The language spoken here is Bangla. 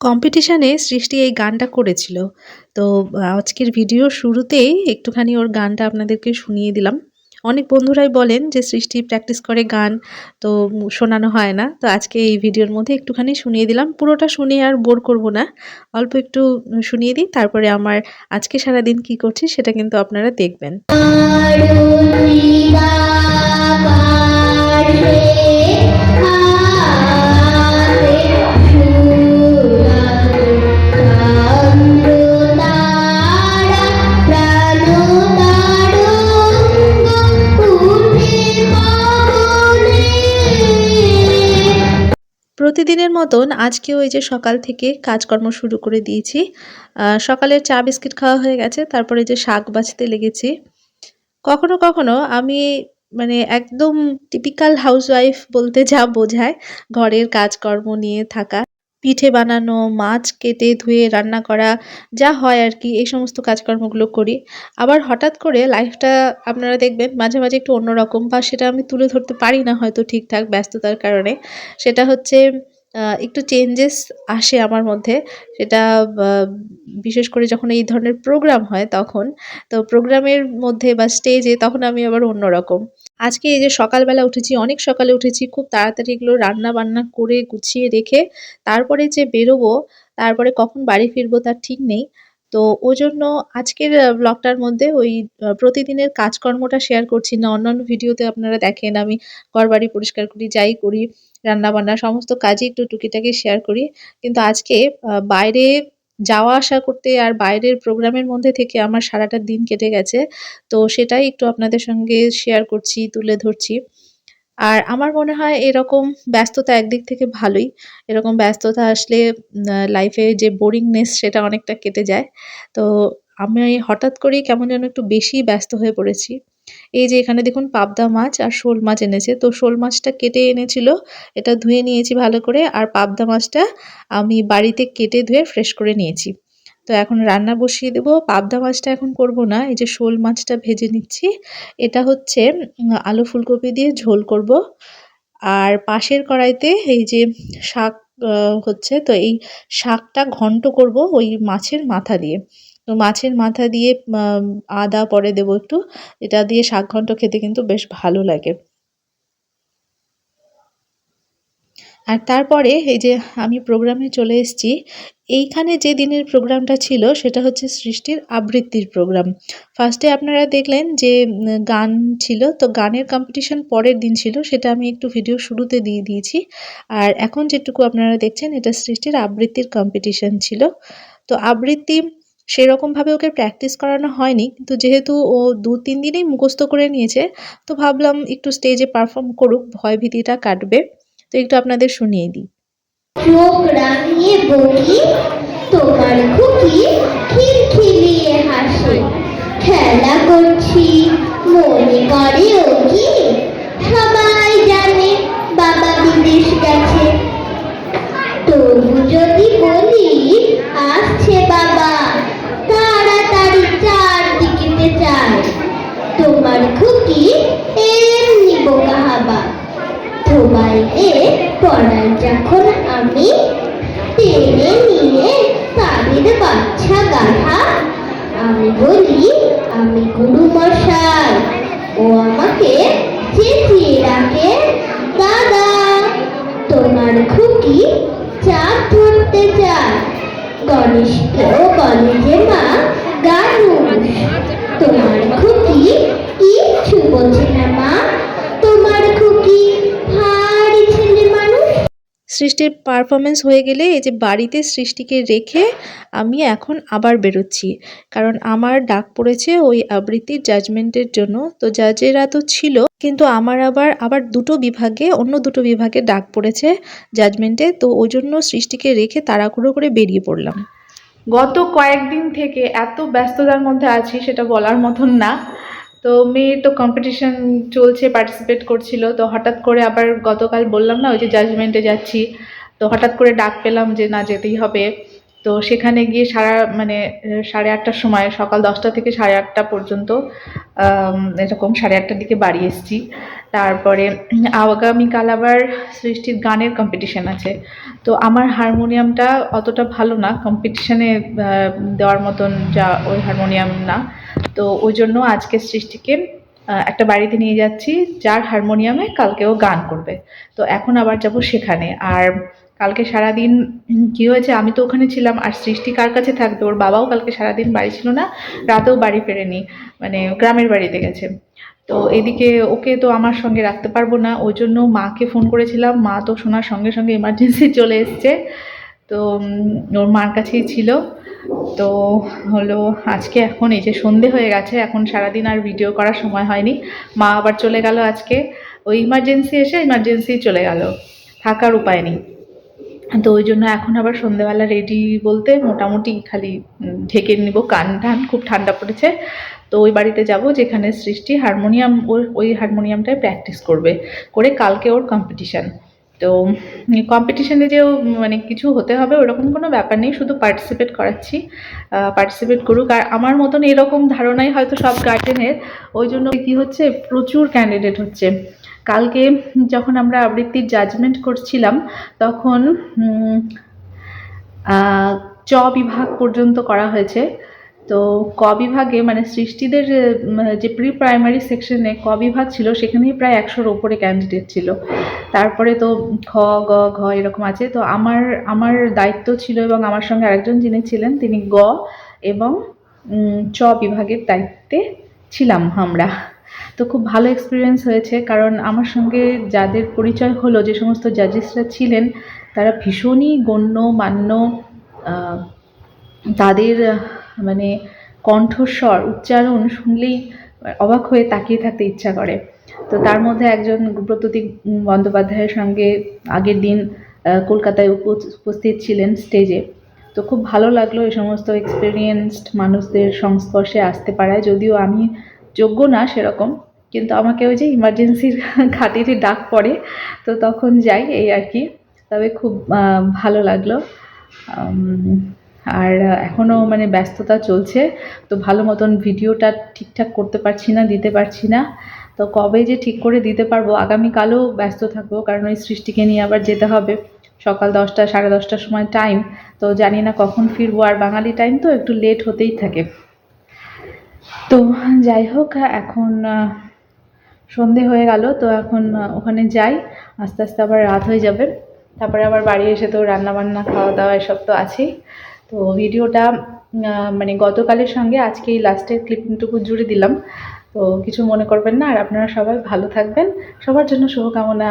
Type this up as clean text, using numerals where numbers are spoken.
কম্পিটিশনে সৃষ্টি এই গানটা করেছিল। তো আজকের ভিডিওর শুরুতেই একটুখানি ওর গানটা আপনাদেরকে শুনিয়ে দিলাম। অনেক বন্ধুরাই বলেন যে সৃষ্টি প্র্যাকটিস করে গান, তো শোনানো হয় না। তো আজকে এই ভিডিওর মধ্যে একটুখানি শুনিয়ে দিলাম। পুরোটা শুনিয়ে আর বোর করব না, অল্প একটু শুনিয়ে দিই, তারপরে আমার আজকে সারাদিন কি করছি সেটা কিন্তু আপনারা দেখবেন। প্রতিদিনের মতন আজকেও এই যে সকাল থেকে কাজকর্ম শুরু করে দিয়েছি। সকালের চা বিস্কিট খাওয়া হয়ে গেছে, তারপরে যে শাক বাছতে লেগেছি। কখনো কখনো আমি মানে একদম টিপিক্যাল হাউসওয়াইফ বলতে যা বোঝায়, ঘরের কাজকর্ম নিয়ে থাকা, পিঠে বানানো, মাছ কেটে ধুয়ে রান্না করা, যা হয় আর কি, এই সমস্ত কাজকর্মগুলো করি। আবার হঠাৎ করে লাইফটা আপনারা দেখবেন মাঝে মাঝে একটু অন্যরকম, বা সেটা আমি তুলে ধরতে পারি না হয়তো ঠিকঠাক ব্যস্ততার কারণে। সেটা হচ্ছে একটু চেঞ্জেস আসে আমার মধ্যে। সেটা বিশেষ করে যখন এই ধরনের প্রোগ্রাম হয় তখন। তো প্রোগ্রামের মধ্যে বা স্টেজে তখন আমি আবার অন্যরকম। আজকে এই যে সকালবেলা উঠেছি, অনেক সকালে উঠেছি, খুব তাড়াতাড়ি এগুলো রান্না বান্না করে গুছিয়ে রেখে তারপরে যে বেরোবো, তারপরে কখন বাড়ি ফিরবো তার ঠিক নেই। তো ওজন্য আজকের ব্লগটার মধ্যে ওই প্রতিদিনের কাজকর্মটা শেয়ার করছি না। অন্যান্য ভিডিওতে আপনারা দেখেন আমি ঘরবাড়ি পরিষ্কার করি, যাই করি, রান্না-বান্না সমস্ত কাজই একটু টুকিটাকি শেয়ার করি। কিন্তু আজকে বাইরে যাওয়া আসা করতে আর বাইরের প্রোগ্রামের মধ্যে থেকে আমার সারাটা দিন কেটে গেছে। তো সেটাই একটু আপনাদের সঙ্গে শেয়ার করছি, তুলে ধরছি। আর আমার মনে হয় এরকম ব্যস্ততা একদিক থেকে ভালোই। এরকম ব্যস্ততা আসলে লাইফে যে বোরিংনেস সেটা অনেকটা কেটে যায়। তো আমি হঠাৎ করেই কেমন যেন একটু বেশিই ব্যস্ত হয়ে পড়েছি। এই যে এখানে দেখুন পাবদা মাছ আর শোল মাছ এনেছে। তো শোল মাছটা কেটে এনেছিল, এটা ধুয়ে নিয়েছি ভালো করে। আর পাবদা মাছটা আমি বাড়িতে কেটে ধুয়ে ফ্রেশ করে নিয়েছি। তো এখন রান্না বসিয়ে দেব। পাবদা মাছটা এখন করব না, এই যে শোল মাছটা ভেজে নিচ্ছি। এটা হচ্ছে আলু ফুলকপি দিয়ে ঝোল করব। আর পাশের কড়াইতে এই যে শাক হচ্ছে, তো এই শাকটা ঘন্ট করব ওই মাছের মাথা দিয়ে। তো মাছের মাথা দিয়ে আদা পরে দেবো একটু, এটা দিয়ে শাক ঘন্ট খেতে কিন্তু বেশ ভালো লাগে। আর তারপরে এই যে আমি প্রোগ্রামে চলে এসেছি। এইখানে যে দিনের প্রোগ্রামটা ছিল সেটা হচ্ছে সৃষ্টির আবৃত্তির প্রোগ্রাম। ফার্স্টে আপনারা দেখলেন যে গান ছিল, তো গানের কম্পিটিশন পরের দিন ছিল, সেটা আমি একটু ভিডিও শুরুতে দিয়ে দিয়েছি। আর এখন যেটুকু আপনারা দেখছেন এটা সৃষ্টির আবৃত্তির কম্পিটিশন ছিল। তো আবৃত্তি সেরকমভাবে ওকে প্র্যাকটিস করানো হয়নি, কিন্তু যেহেতু ও ২-৩ দিনেই মুখস্থ করে নিয়েছে, তো ভাবলাম একটু স্টেজে পারফর্ম করুক, ভয় ভীতিটা কাটবে। তো একটু আপনাদের শুনিয়ে দিই। চোখ রাঙিয়ে বলি, তোমার খুকি খিলখিলিয়ে হাসে, খেলা করছি মনে করে ও কি, সবাই জানে বাবা বিদেশ গেছে, তবু যদি বলি আসছে বাবা, তাড়াতাড়ি চারদিকে চায়, তোমার খুকি এমনি বোকা হাবা। মোবাইলে পড়াই যখন আমি, টেনে নিয়ে তাদের বাচ্চা গাধা, আমি বলি আমি গুরু মশাই, ও আমাকে চেঁচিয়ে ডাকে দাদা। তোমার খুকি চাঁদ ধরতে চায়, গণেশকেও বলে যে মা গানুষ। তোমার খুকি কিচ্ছু বোঝে না মা, তোমার খুকি ভারী সৃষ্টির পারফরমেন্স হয়ে গেলে এই যে বাড়িতে সৃষ্টিকে রেখে আমি এখন আবার বেরোচ্ছি, কারণ আমার ডাক পড়েছে ওই আবৃত্তির জাজমেন্টের জন্য। তো জাজেরা তো ছিল, কিন্তু আমার আবার অন্য দুটো বিভাগে ডাক পড়েছে জাজমেন্টে। তো ওই জন্য সৃষ্টিকে রেখে তাড়াহুড়ো করে বেরিয়ে পড়লাম। গত কয়েকদিন থেকে এত ব্যস্ততার মধ্যে আছি সেটা বলার মতন না। তো মেয়ের তো কম্পিটিশন চলছে, পার্টিসিপেট করছিল। তো হঠাৎ করে আবার গতকাল বললাম না ওই যে জাজমেন্টে যাচ্ছি, তো হঠাৎ করে ডাক পেলাম যে না যেতেই হবে। তো সেখানে গিয়ে মানে 8:30টার সময়, সকাল 10টা থেকে 8:30 পর্যন্ত এরকম 8:30টার দিকে বাড়ি এসেছি। তারপরে আগামীকাল আবার সৃষ্টির গানের কম্পিটিশন আছে। তো আমার হারমোনিয়ামটা অতটা ভালো না, কম্পিটিশনে দেওয়ার মতন যা ওই হারমোনিয়াম না। তো ওই জন্য আজকে সৃষ্টিকে একটা বাড়িতে নিয়ে যাচ্ছি যার হারমোনিয়ামে কালকেও গান করবে। তো এখন আবার যাব সেখানে। আর কালকে সারাদিন কি হয়েছে, আমি তো ওখানে ছিলাম, আর সৃষ্টি কার কাছে থাকবে, ওর বাবাও কালকে সারাদিন বাড়ি ছিল না, রাতেও বাড়ি ফেরেনি, মানে গ্রামের বাড়িতে গেছে। তো এদিকে ওকে তো আমার সঙ্গে রাখতে পারবো না, ওই জন্য মাকে ফোন করেছিলাম, মা তো শোনার সঙ্গে সঙ্গে এমার্জেন্সি চলে এসছে। তো ওর মার কাছেই ছিল। তো হলো আজকে এখন এই যে সন্ধে হয়ে গেছে, এখন সারাদিন আর ভিডিও করার সময় হয়নি। মা আবার চলে গেল আজকে, ওই ইমার্জেন্সি এসে ইমার্জেন্সি চলে গেল, থাকার উপায় নেই। তো ওই জন্য এখন আবার সন্ধেবেলা রেডি বলতে মোটামুটি খালি ঢেকে নিব, কান টান খুব ঠান্ডা পড়েছে। তো ওই বাড়িতে যাব যেখানে সৃষ্টি হারমোনিয়াম, ওই হারমোনিয়ামটায় প্র্যাকটিস করবে, করে কালকে ওর কম্পিটিশান। তো কম্পিটিশানে যে মানে কিছু হতে হবে ওরকম কোনো ব্যাপার নেই, শুধু পার্টিসিপেট করাচ্ছি, পার্টিসিপেট করুক। আর আমার মতন এরকম ধারণাই হয়তো সব গার্জেনের। ওই জন্য কি হচ্ছে, প্রচুর ক্যান্ডিডেট হচ্ছে। কালকে যখন আমরা আবৃত্তির জাজমেন্ট করছিলাম তখন চ বিভাগ পর্যন্ত করা হয়েছে। তো ক বিভাগে মানে সৃষ্টিদের যে প্রি প্রাইমারি সেকশনে ক বিভাগ ছিল সেখানেই প্রায় 100-র ওপরে ক্যান্ডিডেট ছিল। তারপরে তো খ, গ, ঘ এরকম আছে। তো আমার দায়িত্ব ছিল, এবং আমার সঙ্গে আরেকজন যিনি ছিলেন তিনি গ এবং চ বিভাগের দায়িত্বে ছিলাম আমরা। তো খুব ভালো এক্সপিরিয়েন্স হয়েছে, কারণ আমার সঙ্গে যাদের পরিচয় হলো, যে সমস্ত জাজেসরা ছিলেন তারা ভীষণই গণ্যমান্য। তাদের মানে কণ্ঠস্বর, উচ্চারণ শুনলেই অবাক হয়ে তাকিয়ে থাকতে ইচ্ছা করে। তো তার মধ্যে একজন ব্রততী বন্দ্যোপাধ্যায়ের সঙ্গে আগের দিন কলকাতায় উপস্থিত ছিলেন স্টেজে। তো খুব ভালো লাগলো এই সমস্ত এক্সপিরিয়েন্সড মানুষদের সংস্পর্শে আসতে পারায়। যদিও আমি যোগ্য না সেরকম, কিন্তু আমাকে ওই যে ইমার্জেন্সির খাতিরে ডাক পড়ে, তো তখন যাই, এই আর কি। তবে খুব ভালো লাগলো। আর এখনও মানে ব্যস্ততা চলছে, তো ভালো মতন ভিডিওটা ঠিকঠাক করতে পারছি না, দিতে পারছি না। তো কবে যে ঠিক করে দিতে পারবো, আগামীকালও ব্যস্ত থাকবো, কারণ ওই সৃষ্টিকে নিয়ে আবার যেতে হবে। সকাল 10টা 10:30টার সময় টাইম, তো জানি না কখন ফিরবো, আর বাঙালি টাইম তো একটু লেট হতেই থাকে। তো যাই হোক, এখন সন্ধে হয়ে গেল, তো এখন ওখানে যাই, আস্তে আস্তে আবার রাত হয়ে যাবে। তারপরে আবার বাড়ি এসে তো রান্নাবান্না, খাওয়া দাওয়া এসব তো আছেই। তো ভিডিওটা মানে গতকালের সঙ্গে আজকে এই লাস্টের ক্লিপিংটুকু জুড়ে দিলাম। তো কিছু মনে করবেন না, আর আপনারা সবাই ভালো থাকবেন, সবার জন্য শুভকামনা।